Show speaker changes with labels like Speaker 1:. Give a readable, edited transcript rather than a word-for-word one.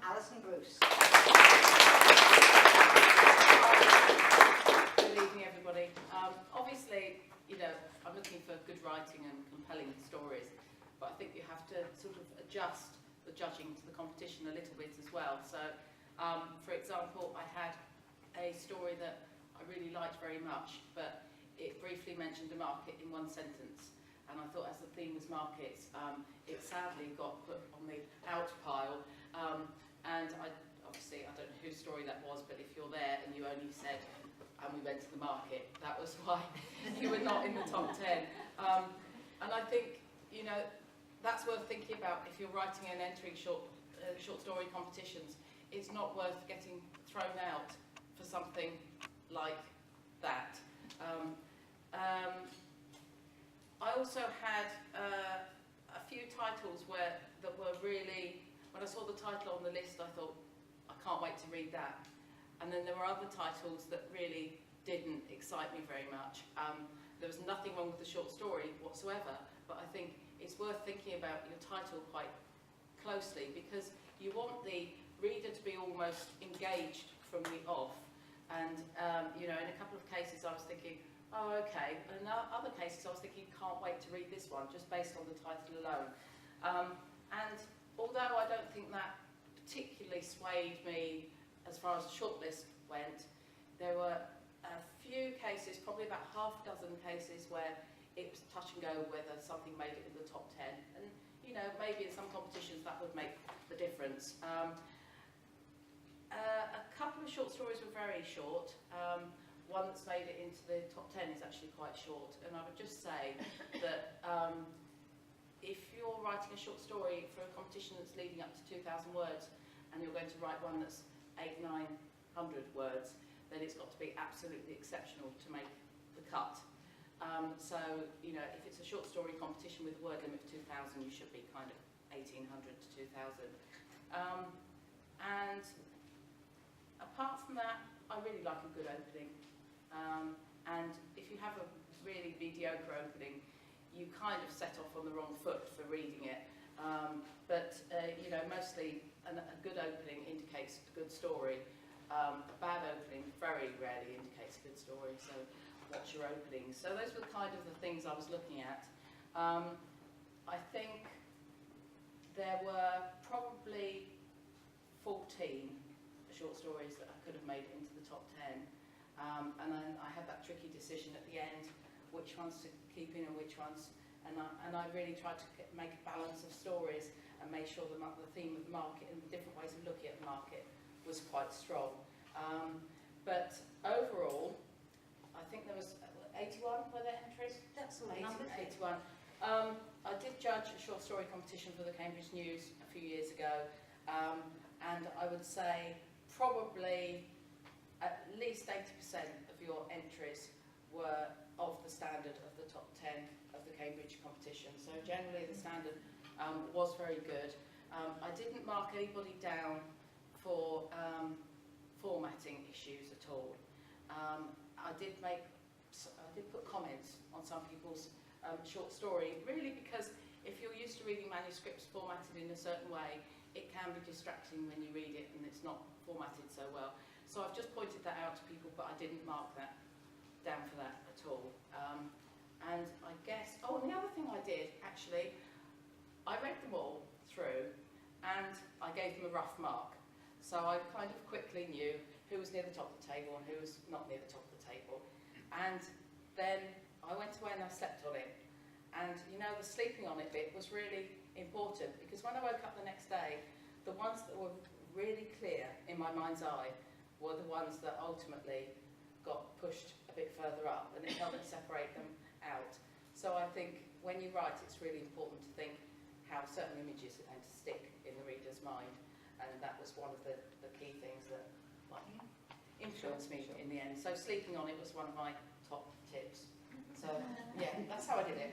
Speaker 1: Alison Bruce.
Speaker 2: Good evening, everybody. Obviously, I'm looking for good writing and compelling stories, but I think you have to sort of adjust the judging to the competition a little bit as well. So, for example, I had a story that I really liked very much, but it briefly mentioned a market in one sentence. And I thought, as the theme was markets, it sadly got put on the out pile. And obviously, I don't know whose story that was, but if you're there and you only said, and we went to the market, that was why you were not in the top 10. And I think, that's worth thinking about if you're writing and entering short story competitions. It's not worth getting thrown out for something like that. I also had a few titles that were really, when I saw the title on the list, I thought, I can't wait to read that. And then there were other titles that really didn't excite me very much. There was nothing wrong with the short story whatsoever, but I think it's worth thinking about your title quite closely, because you want the reader to be almost engaged from the off. And in a couple of cases I was thinking, oh, okay. And in other cases I was thinking, can't wait to read this one, just based on the title alone. And although I don't think that particularly swayed me as far as the shortlist went, there were a few cases, probably about half a dozen cases, where it was touch and go whether something made it in the top 10. And, maybe in some competitions that would make the difference. A couple of short stories were very short. One that's made it into the top 10 is actually quite short. And I would just say that if you're writing a short story for a competition that's leading up to 2,000 words, and you're going to write one that's 800-900 words, then it's got to be absolutely exceptional to make the cut. So, if it's a short story competition with a word limit of 2,000, you should be kind of 1,800 to 2,000. And apart from that, I really like a good opening. And if you have a really mediocre opening, you kind of set off on the wrong foot for reading it. Mostly a good opening indicates a good story. A bad opening very rarely indicates a good story, so what's your opening? So those were kind of the things I was looking at. I think there were probably 14 short stories that I could have made into the top 10. And then I had that tricky decision at the end, which ones to keep in and which ones. And I really tried to make a balance of stories and make sure the theme of the market and the different ways of looking at the market was quite strong. But overall, I think there was 81 were there entries?
Speaker 1: That's all numbers.
Speaker 2: 81. I did judge a short story competition for the Cambridge News a few years ago, and I would say probably at least 80% of your entries were of the standard of the top 10 of the Cambridge competition. So generally the standard was very good. I didn't mark anybody down for formatting issues at all. I did put comments on some people's short story, really because if you're used to reading manuscripts formatted in a certain way, it can be distracting when you read it and it's not formatted so well. So I've just pointed that out to people, but I didn't mark that down for that at all. And I guess, and the other thing I did, actually, I read them all through and I gave them a rough mark. So I kind of quickly knew who was near the top of the table and who was not near the top of the table. And then I went away and I slept on it. And the sleeping on it bit was really important, because when I woke up the next day, the ones that were really clear in my mind's eye were the ones that ultimately got pushed a bit further up, and it helped me separate them out. So I think when you write, it's really important to think how certain images are going to stick in the reader's mind, and that was one of the key things that influenced me in the end. So sleeping on it was one of my top tips. So yeah, that's how I did it.